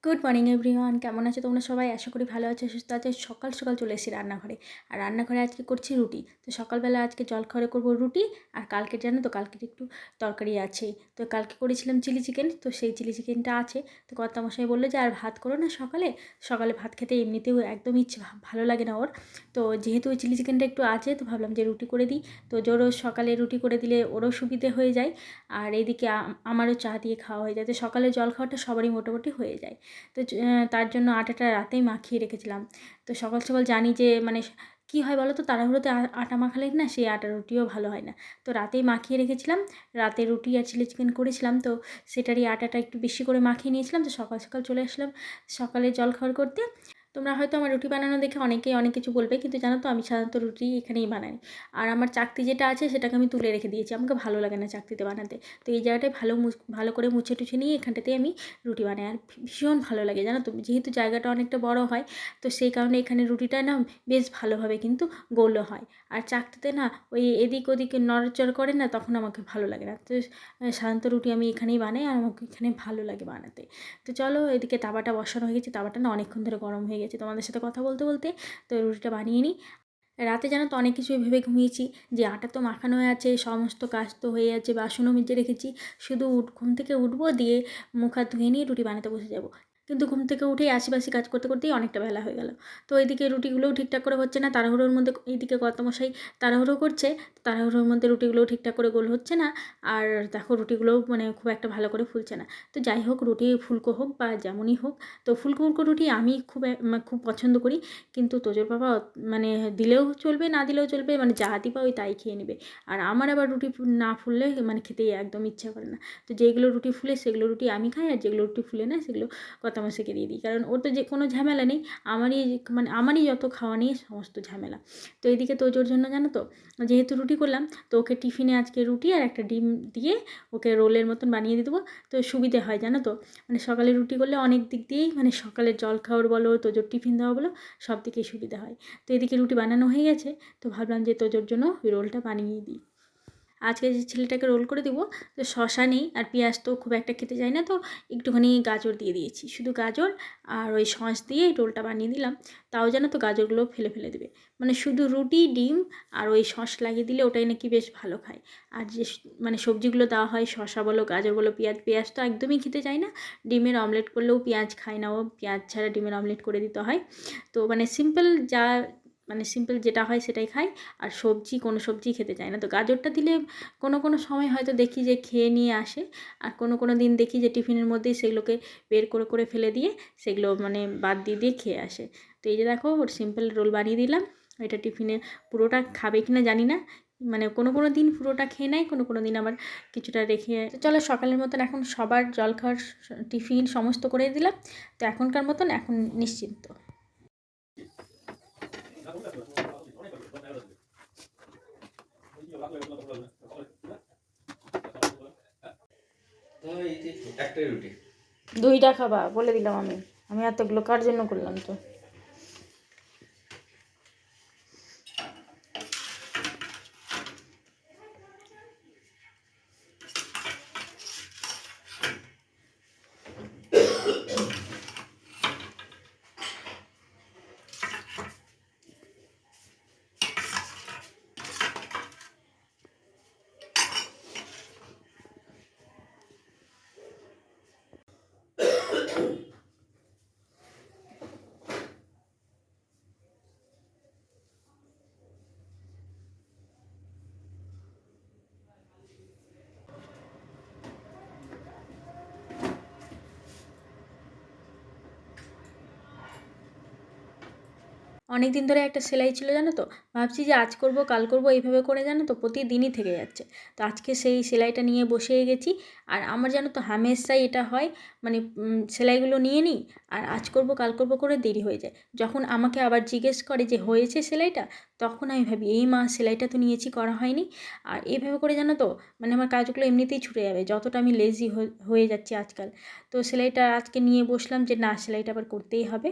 Good morning everyone, কেমন আছো তোমরা সবাই? আশা করি ভালো আছো, সুস্থ আছো। সকাল সকাল চলে এসেছি রান্নাঘরে। আর রান্নাঘরে আজকে করছি রুটি। তো সকালবেলা আজকে জলখাবারে করবো রুটি। আর কালকে জানো তো, কালকের একটু তরকারি আছে। তো কালকে করেছিলাম চিলি চিকেন, তো সেই চিলি চিকেনটা আছে। তো কর্তামশাই বললো যে আর ভাত করো না সকালে। সকালে ভাত খেতে এমনিতেও একদম ইচ্ছে ভালো লাগে না ওর। তো যেহেতু ওই চিলি চিকেনটা একটু আছে, তো ভাবলাম যে রুটি করে দিই। তো জোরও সকালে রুটি করে দিলে ওরও সুবিধে হয়ে যায়। আর এইদিকে আমারও চা দিয়ে খাওয়া হয়ে যায়। তো সকালে জল খাওয়াটা সবারই মোটামুটি হয়ে যায়। তো তার জন্য আটাটা রাতেই মাখিয়ে রেখেছিলাম। তো সকাল সকাল জানি যে মানে কী হয় বলো তো, তাড়াহুড়োতে আটা মাখালে না সেই আটা রুটিও ভালো হয় না। তো রাতেই মাখিয়ে রেখেছিলাম। রাতে রুটি আর চিলি চিকেন করেছিলাম, তো সেটারই আটাটা একটু বেশি করে মাখিয়ে নিয়েছিলাম। তো সকাল সকাল চলে আসলাম সকালে জলখাবার করতে। তোমরা হয়তো আমার রুটি বানানো দেখে অনেকেই অনেক কিছু বলবে, কিন্তু জানো তো আমি সাধারণত রুটি এখানেই বানাই। আর আমার চাকতি যেটা আছে সেটাকে আমি তুলে রেখে দিয়েছি, আমাকে ভালো লাগে না চাকতিতে বানাতে। তো এই জায়গাটায় ভালো করে মুছে টুছে নিয়ে এখানটাতেই আমি রুটি বানাই। আর ভীষণ ভালো লাগে জানো তো, যেহেতু জায়গাটা অনেকটা বড় হয়, তো সেই কারণে এখানে রুটিটা না বেশ ভালোভাবে কিন্তু গোলও হয়। আর চাকতিতে না ওই এদিক ওদিকে নড়াচড় করে না, তখন আমাকে ভালো লাগে না। তো সাধারণত রুটি আমি এখানেই বানাই, আর আমাকে এখানে ভালো লাগে বানাতে। তো চলো, এদিকে তাওয়াটা বসানো হয়ে গেছে। তাওয়াটা না অনেকক্ষণ ধরে গরম হয়ে গেছে তোমাদের সাথে কথা বলতে বলতে। তো রুটিটা বানিয়ে নিই। রাতে জানো তো অনেক কিছুই ভেবে ঘুমিয়েছি, যে আটা তো মাখানো হয়ে আছে, সমস্ত কাজ তো হয়ে আছে, বাসনও মেজে রেখেছি। শুধু ঘুম থেকে উঠবো, দিয়ে মুখ হাত ধুয়ে নিয়ে রুটি বানাতে বসে যাব। কিন্তু ঘুম থেকে উঠেই আশিপাশি কাজ করতে করতেই অনেকটা বেলা হয়ে গেল। তো এইদিকে রুটিগুলোও ঠিকঠাক করে হচ্ছে না, তাড়াহুড়োর মধ্যে। এইদিকে কর্তামশাই তাড়াহুড়ো করছে, তাড়াহুড়োর মধ্যে রুটিগুলোও ঠিকঠাক করে গোল হচ্ছে না। আর দেখো রুটিগুলোও মানে খুব একটা ভালো করে ফুলছে না। তো যাই হোক, রুটি ফুলকো হোক বা যেমনই হোক, তো ফুলকো ফুলকো রুটি আমি খুব পছন্দ করি। কিন্তু তোজোর বাবা মানে দিলেও চলবে, না দিলেও চলবে, মানে যা দিবা ওই তাই খেয়ে নেবে। আর আমার আবার রুটি না ফুললে মানে খেতেই একদম ইচ্ছা করে না। তো যেগুলো রুটি ফুলে সেগুলো রুটি আমি খাই, আর যেগুলো রুটি ফুলে না সেগুলো কর্তামশাইকে দিয়ে দিই। কারণ ওর তো যে কোনো ঝামেলা নেই, আমারই যত খাওয়া নিয়ে সমস্ত ঝামেলা। তো এইদিকে তোজোর জন্য জানো তো, যেহেতু রুটি করলাম, তো ওকে টিফিনে আজকে রুটি আর একটা ডিম দিয়ে ওকে রোলের মতন বানিয়ে দিয়ে দেবো। তো সুবিধে হয় জানো তো, মানে সকালে রুটি করলে অনেক দিক দিয়েই, মানে সকালের জল খাওয়ার বলো, তোজোর টিফিন দেওয়া বলো, সব দিকেই সুবিধা হয়। তো এদিকে রুটি বানানো হয়ে গেছে, তো ভাবলাম যে তোজোর জন্য ওই রোলটা বানিয়ে দিই। আজকে যে ছেলেটাকে রোল করে দেবো, তো শসা নেই আর পেঁয়াজ তো খুব একটা খেতে চাই না, তো একটুখানি গাজর দিয়ে দিয়েছি, শুধু গাজর আর ওই সস দিয়ে রোলটা বানিয়ে দিলাম। তাও জানো তো গাজরগুলো ফেলে ফেলে দেবে। মানে শুধু রুটি, ডিম আর ওই সস লাগিয়ে দিলে ওটাই নাকি বেশ ভালো খায়। আর যে মানে সবজিগুলো দেওয়া হয়, শসা বলো, গাজর বলো, পেঁয়াজ তো একদমই খেতে চায় না। ডিমের অমলেট করলেও পেঁয়াজ খায় না ও, পেঁয়াজ ছাড়া ডিমের অমলেট করে দিতে হয়। তো মানে সিম্পল যেটা হয় সেটাই খায়। আর কোনো সবজি খেতে চায় না। তো গাজরটা দিলে কোনো সময় হয়তো দেখি যে খেয়ে নিয়ে আসে। আর কোনো দিন দেখি যে টিফিনের মধ্যেই সেগুলোকে বের করে করে ফেলে দিয়ে সেগুলো মানে বাদ দিয়ে দিয়ে খেয়ে আসে। তো এই যে দেখো, ওর সিম্পল রোল বানিয়ে দিলাম। এটা টিফিনে পুরোটা খাবে কিনা জানি না, মানে কোনো দিন পুরোটা খেয়ে নেয়, কোনো দিন আবার কিছুটা রেখে। তো চলো, সকালের মতন এখন সবার জলখাবার টিফিন সমস্ত করে দিলাম। তো এখনকার মতন এখন নিশ্চিন্ত। একটাই রুটি। দুইটা খাবা বলে দিলাম আমি। আমি এতগুলো কার জন্য করলাম তো। অনেক দিন ধরে একটা সেলাই ছিল জানো তো, ভাবছি যে আজ করব কাল করব এইভাবে করে জানো তো প্রতিদিনই থেকে যাচ্ছে। তো আজকে সেই সেলাইটা নিয়ে বসে গেছি। আর আমার জানো তো হামেশাই এটা হয়, মানে সেলাইগুলো নিয়ে নিই, আর আজ করব কাল করব করে দেরি হয়ে যায়। যখন আমাকে আবার জিজ্ঞেস করে যে হয়েছে সেলাইটা, তখন আমি ভাবি এই মা সেলাইটা তো নিয়েছি, করা হয়নি। আর এইভাবে করে জানো তো, মানে আমার কাজগুলো এমনিতেই ছুটে যাবে, যতটা আমি লেজি হয়ে যাচ্ছি আজকাল। তো সেলাইটা আজকে নিয়ে বসলাম যে না, সেলাইটা আবার করতেই হবে।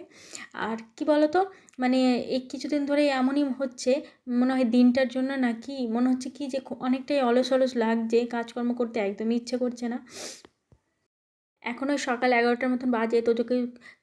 আর কি বলো তো, মানে এই কিছুদিন ধরে এমনই হচ্ছে, মনে হয় দিনটার জন্য নাকি মনে হচ্ছে কি যে অনেকটাই অলস অলস লাগছে, কাজকর্ম করতে একদমই ইচ্ছে করছে না। এখন ওই সকাল 11টার মতন বাজে, তোজোকে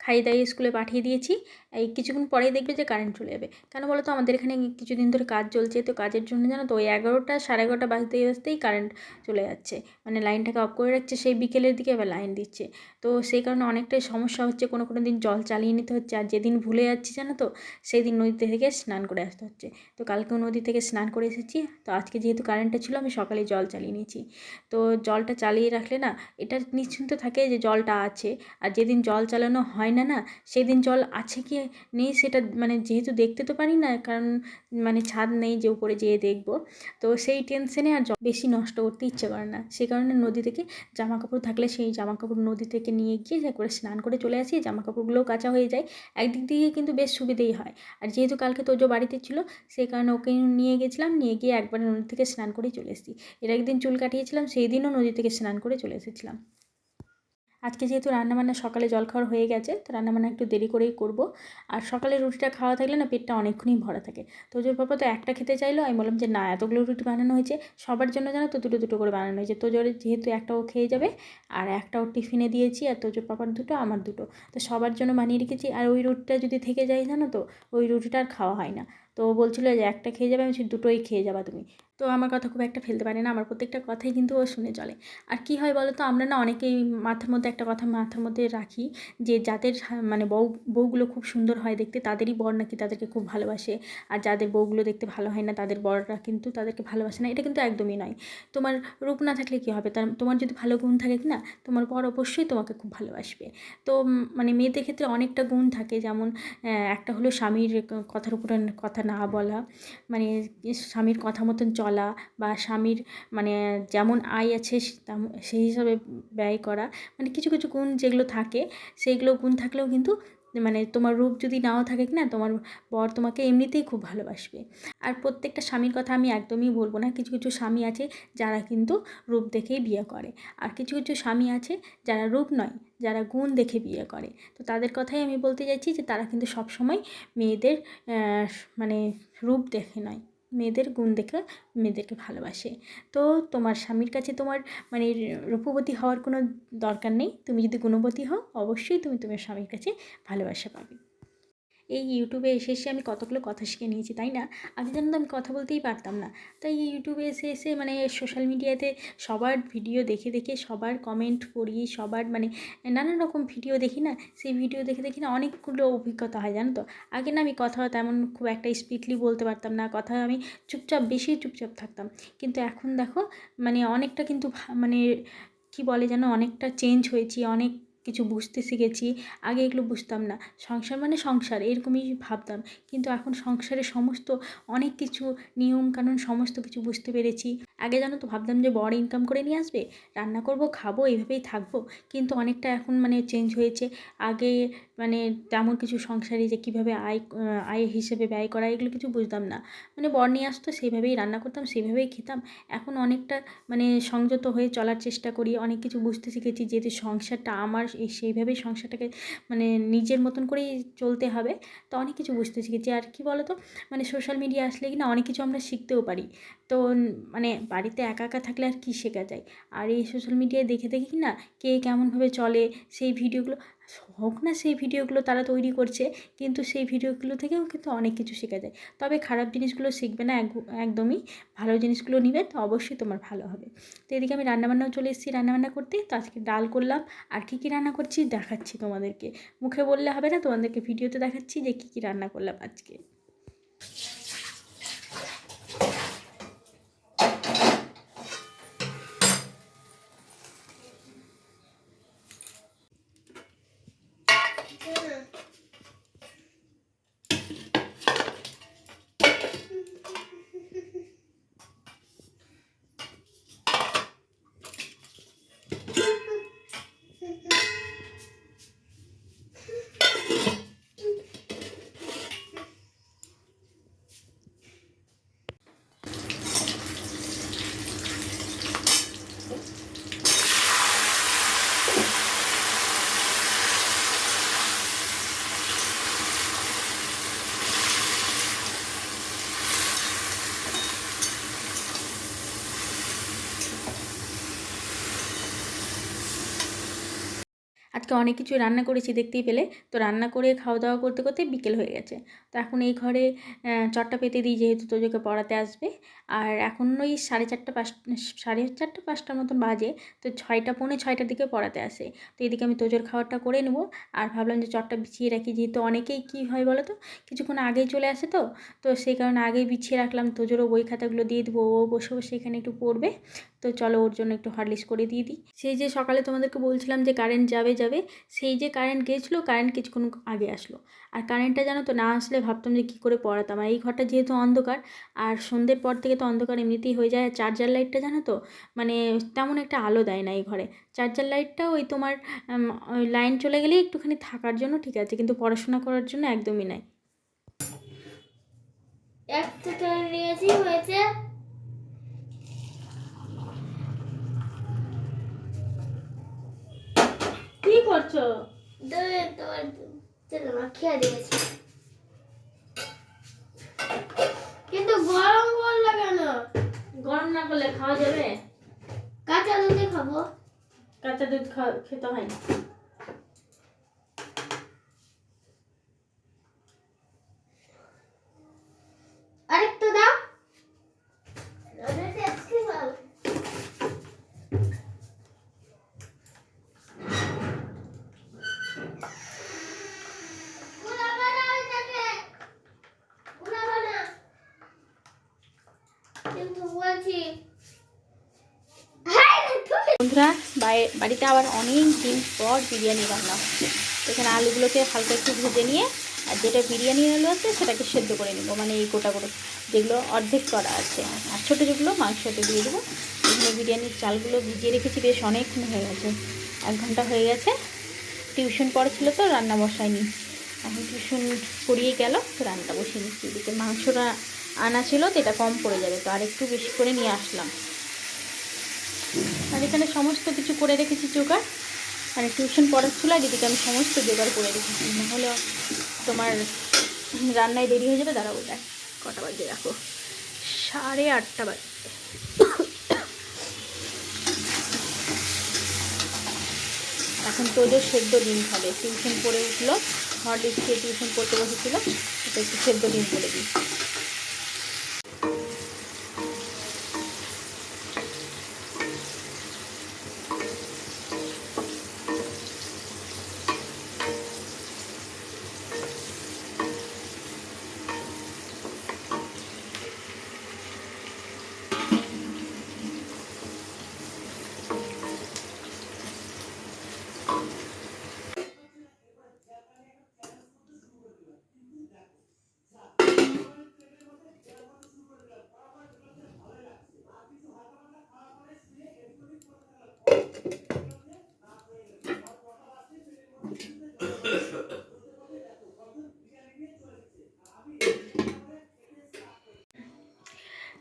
খাইয়ে দাইয়ে স্কুলে পাঠিয়ে দিয়েছি। এই কিছুক্ষণ পরেই দেখবে যে কারেন্ট চলে যাবে। কেন বলো তো, আমাদের এখানে কিছুদিন ধরে কাজ চলছে, তো কাজের জন্য জানো তো ওই 11টা 11:30 বাজতেই কারেন্ট চলে যাচ্ছে। মানে লাইনটাকে অফ করে রাখছে, সেই বিকেলের দিকে আবার লাইন দিচ্ছে। তো সেই কারণে অনেকটাই সমস্যা হচ্ছে, কোনো দিন জল চালিয়ে নিতে হচ্ছে। আর যেদিন ভুলে যাচ্ছি জানো তো, সেই দিন নদীতে থেকে স্নান করে আসতে হচ্ছে। তো কালকেও নদী থেকে স্নান করে এসেছি, তো আজকে যেহেতু কারেন্টটা ছিল আমি সকালে জল চালিয়ে নিয়েছি। তো জলটা চালিয়ে রাখলে না এটা নিশ্চিন্ত থাকে যে জলটা আছে। আর যেদিন জল চালানো হয় না না, সেদিন জল আছে কি নেই সেটা মানে যেহেতু দেখতে তো পারি না, কারণ মানে ছাদ নেই যে উপরে যেয়ে দেখবো, তো সেই টেনশনে আর জল বেশি নষ্ট করতে ইচ্ছে করে না। সেই কারণে নদী থেকে জামা কাপড় থাকলে সেই জামা কাপড় নদী থেকে নিয়ে গিয়ে একবারে স্নান করে চলে আসি, জামা কাপড়গুলোও কাচা হয়ে যায়। একদিক দিয়ে কিন্তু বেশ সুবিধেই হয়। আর যেহেতু কালকে তোজো বাড়িতে ছিল, সেই কারণে ওকে নিয়ে গেছিলাম, নিয়ে গিয়ে একবারে নদী থেকে স্নান করে চলে এসেছি। এর একদিন চুল কাটিয়েছিলাম, সেই দিনও নদী থেকে স্নান করে চলে এসেছিলাম। আজকে যেহেতু রান্নাবান্না সকালে জলখাবার হয়ে গেছে, তো রান্নাবান্না একটু দেরি করেই করব। আর সকালে রুটিটা খাওয়া থাকলে না পেটটা অনেকক্ষণই ভরা থাকে। তো তোজোর পাপা তো একটা খেতে চাইলো, আমি বললাম যে না, এতগুলো রুটি বানানো হয়েছে সবার জন্য, জানো তো দুটো দুটো করে বানানো হয়েছে। তোজোর যেহেতু একটা ও খেয়ে যাবে, আর একটা ওর টিফিনে দিয়েছি, আর তোজোর পাপার দুটো আমার দুটো, তো সবার জন্য বানিয়ে রেখেছি। আর ওই রুটিটা যদি থেকে যায় জানো তো, ওই রুটিটা আর খাওয়া হয় না। তো ও বলছিল যে একটা খেয়ে যাবে, আমি বলছি দুটোই খেয়ে যাবা তুমি। তো আমার কথা খুব একটা ফেলতে পারে না, আমার প্রত্যেকটা কথাই কিন্তু ও শুনে চলে। আর কি হয় বলো তো, আমরা না অনেকেই মাথার মধ্যে একটা কথা মাথার মধ্যে রাখি, যে যাদের মানে বউগুলো খুব সুন্দর হয় দেখতে, তাদেরই বর নাকি তাদেরকে খুব ভালোবাসে। আর যাদের বউগুলো দেখতে ভালো হয় না, তাদের বররা কিন্তু তাদেরকে ভালোবাসে না। এটা কিন্তু একদমই নয়। তোমার রূপ না থাকলে কী হবে, তোমার যদি ভালো গুণ থাকে কি না, তোমার বর অবশ্যই তোমাকে খুব ভালোবাসবে। তো মানে মেয়েদের ক্ষেত্রে অনেকটা গুণ থাকে, যেমন একটা হলো স্বামীর কথার উপর কথা না বলা, মানে স্বামীর কথা মতন চলা, বা স্বামীর মানে যেমন আয় আছে সেই হিসাবে ব্যয় করা। মানে কিছু কিছু গুণ যেগুলো থাকে, সেইগুলো গুণ থাকলেও কিন্তু মানে তোমার রূপ যদি নাও থাকে কি না, তোমার বর তোমাকে এমনিতেই খুব ভালোবাসবে। আর প্রত্যেকটা স্বামীর কথা আমি একদমই বলবো না, কিছু কিছু স্বামী আছে যারা কিন্তু রূপ দেখেই বিয়ে করে, আর কিছু কিছু স্বামী আছে যারা রূপ নয়, যারা গুণ দেখে বিয়ে করে। তো তাদের কথাই আমি বলতে চাইছি যে তারা কিন্তু সবসময় মেয়েদের মানে রূপ দেখে নয়, মেয়েদের গুণ দেখে মেয়েদেরকে ভালোবাসে। তো তোমার স্বামীর কাছে তোমার মানে রূপবতী হওয়ার কোনো দরকার নেই, তুমি যদি গুণবতী হও অবশ্যই তুমি তোমার স্বামীর কাছে ভালোবাসা পাবে। এই ইউটিউবে এসে এসে আমি কতগুলো কথা শিখে নিয়েছি, তাই না? আগে জানো তো আমি কথা বলতেই পারতাম না। তাই এই ইউটিউবে এসে এসে মানে সোশ্যাল মিডিয়াতে সবার ভিডিও দেখে দেখে, সবার কমেন্ট পড়ি, সবার মানে নানান রকম ভিডিও দেখি না, সেই ভিডিও দেখে দেখি না অনেকগুলো অভিজ্ঞতা হয়, জানো তো? আগে না আমি কথা তেমন খুব একটা স্পিডলি বলতে পারতাম না, কথা আমি বেশি চুপচাপ থাকতাম। কিন্তু এখন দেখো মানে অনেকটা কিন্তু মানে কী বলে যেন, অনেকটা চেঞ্জ হয়েছি, অনেক কিছু বুঝতে শিখেছি। আগে এগুলো বুঝতাম না, সংসার মানে সংসার এরকমই ভাবতাম। কিন্তু এখন সংসারের সমস্ত অনেক কিছু নিয়মকানুন সমস্ত কিছু বুঝতে পেরেছি। আগে জানো তো ভাবতাম যে বর ইনকাম করে নিয়ে আসবে, রান্না করব, খাবো, এইভাবেই থাকবো। কিন্তু অনেকটা এখন মানে চেঞ্জ হয়েছে। আগে মানে তেমন কিছু সংসারে যে কীভাবে আয় হিসেবে ব্যয় করা, এগুলো কিছু বুঝতাম না। মানে বর নিয়ে আসতো, সেইভাবেই রান্না করতাম, সেইভাবেই খেতাম। এখন অনেকটা মানে সংযত হয়ে চলার চেষ্টা করি, অনেক কিছু বুঝতে শিখেছি, যেহেতু সংসারটা আমার, সেইভাবেই সংসারটাকে মানে নিজের মতন করেই চলতে হবে। তো অনেক কিছু বুঝতে শিখেছি। আর কি বলো তো, মানে সোশ্যাল মিডিয়া আসলে কি না অনেক কিছু আমরা শিখতেও পারি। তো মানে বাড়িতে একা একা থাকলে আর কী শেখা যায়। আর এই সোশ্যাল মিডিয়ায় দেখে দেখে কি না কে কেমনভাবে চলে, সেই ভিডিওগুলো হোক না, সেই ভিডিওগুলো তারা তৈরি করছে, কিন্তু সেই ভিডিওগুলো থেকেও কিন্তু অনেক কিছু শেখা যায়। তবে খারাপ জিনিসগুলো শিখবে না, একদমই ভালো জিনিসগুলো নিবে, তো অবশ্যই তোমার ভালো হবে। তো এদিকে আমি রান্নাবান্নাও চলে এসেছি রান্নাবান্না করতে। তো আজকে ডাল করলাম, আর কী কী রান্না করছি দেখাচ্ছি তোমাদেরকে। মুখে বললে হবে না, তোমাদেরকে ভিডিওতে দেখাচ্ছি যে কী কী রান্না করলাম আজকে। অনেক কিছু রান্না করেছি দেখতেই পেলে। তো রান্না করে খাওয়া দাওয়া করতে করতে বিকেল হয়ে গেছে। তো এখন এই ঘরে চটটা পেতে দিই, যেহেতু তোজোকে পড়াতে আসবে। আর এখন ওই 4:30 5টার মতন বাজে। তো 6টা পৌনে 6টার দিকে পড়াতে আসে। তো এদিকে আমি তোজোর খাবারটা করে নেবো। আর ভাবলাম যে চটটা বিছিয়ে রাখি, যেহেতু অনেকেই কী হয় বলো তো, কিছুক্ষণ আগেই চলে আসে। তো সেই কারণে আগেই বিছিয়ে রাখলাম। তোজোরও বই খাতাগুলো দিয়ে দেবো, ও বসে বসে এখানে একটু পড়বে। তো চলো ওর জন্য একটু হরলিক্স করে দিয়ে দিই। সেই যে সকালে তোমাদেরকে বলছিলাম যে কারেন্ট যাবে, সেই যে কারেন্ট গিয়েছিলো, কারেন্ট কিছুক্ষণ আগে আসলো। আর কারেন্টটা জানো তো না আসলে ভাবতাম যে কী করে পড়াতাম। আর এই ঘরটা যেহেতু অন্ধকার, আর সন্ধ্যের পর থেকে তো অন্ধকার এমনিতেই হয়ে যায়। চার্জার লাইটটা জানো তো মানে তেমন একটা আলো দেয় না এই ঘরে। চার্জার লাইটটা ওই তোমার ওই লাইন চলে গেলেই একটুখানি থাকার জন্য ঠিক আছে, কিন্তু পড়াশোনা করার জন্য একদমই নাই। একটা নিয়েছি হয়েছে। কি করছো? তোমার খেয়ে দিয়েছি, কিন্তু গরম করলে কেন? গরম না করলে খাওয়া যাবে? কাঁচা দুধে খাবো। কাঁচা দুধ খেতে হয় না। আরেকটু দাও। বন্ধুরা, বাড়িতে আবার অনেক দিন পর বিরিয়ানি রান্না হচ্ছে। এখানে আলুগুলোকে হালকা একটু ভেজে নিয়ে, আর যেটা বিরিয়ানি আলু আছে সেটাকে সেদ্ধ করে নেবো, মানে এই গোটাগুলো যেগুলো অর্ধেক করা আছে, আর ছোটো যেগুলো মাংসতে দিয়ে দেবো। এখানে বিরিয়ানির চালগুলো ভিজিয়ে রেখেছি, বেশ অনেকক্ষণ হয়ে গেছে, 1 ঘন্টা হয়ে গেছে। টিউশন পড়েছিল তো রান্না বসায়নি, এখন টিউশন পড়িয়ে গেল তো রান্নাটা বসিয়ে নিচ্ছি। এদিকে মাংসটা আনা ছিল তো এটা কম পড়ে যাবে, তো আর একটু বেশি করে নিয়ে আসলাম। আর এখানে সমস্ত কিছু করে রেখেছি জোগাড়, মানে টিউশন পড়াচ্ছিল আর এদিকে আমি সমস্ত জোগাড় করে রেখেছি, নাহলে তোমার রান্নায় দেরি হয়ে যাবে। দাঁড়াবো, দেখ কটা বাজে, দেখো 8:30 বাজে। এখন তোজো সেদ্ধ ডিম খাবে, টিউশন পড়ে উঠলো, হরলিক্স খেয়ে টিউশন পড়তে বসেছিল, তো একটু সেদ্ধ ডিম করে দিই।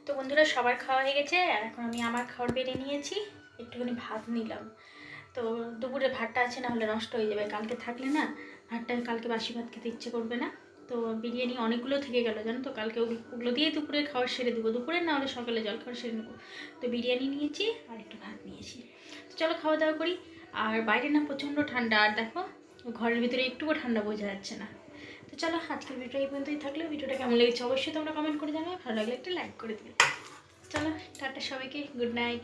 তো বন্ধুরা, সবার খাওয়া হয়ে গেছে, আর এখন আমি আমার খাবার বেড়ে নিয়েছি, একটুখানি ভাত নিলাম। তো দুপুরে ভাতটা আছে, না হলে নষ্ট হয়ে যাবে, কালকে থাকলে না ভাতটা, কালকে বাসি ভাত খেতে ইচ্ছে করবে না। তো বিরিয়ানি অনেকগুলো থেকে গেল জানো তো, কালকে ওগুলো দিয়েই দুপুরের খাবার সেরে দেবো, দুপুরে না হলে সকালে জল খাবার সেরে নেবো। তো বিরিয়ানি নিয়েছি আর একটু ভাত নিয়েছি। তো চলো খাওয়া দাওয়া করি। আর বাইরে না প্রচণ্ড ঠান্ডা, আর দেখো ঘরের ভিতরে একটুও ঠান্ডা বোঝা যাচ্ছে না। তো চলো আজকের ভিডিও এই পর্যন্তই থাকলে, ভিডিওটা কেমন লেগেছে অবশ্যই তোমরা কমেন্ট করে জানাবে, ভালো লাগলে একটা লাইক করে দিবে। চলো টাটা সবাইকে, গুড নাইট।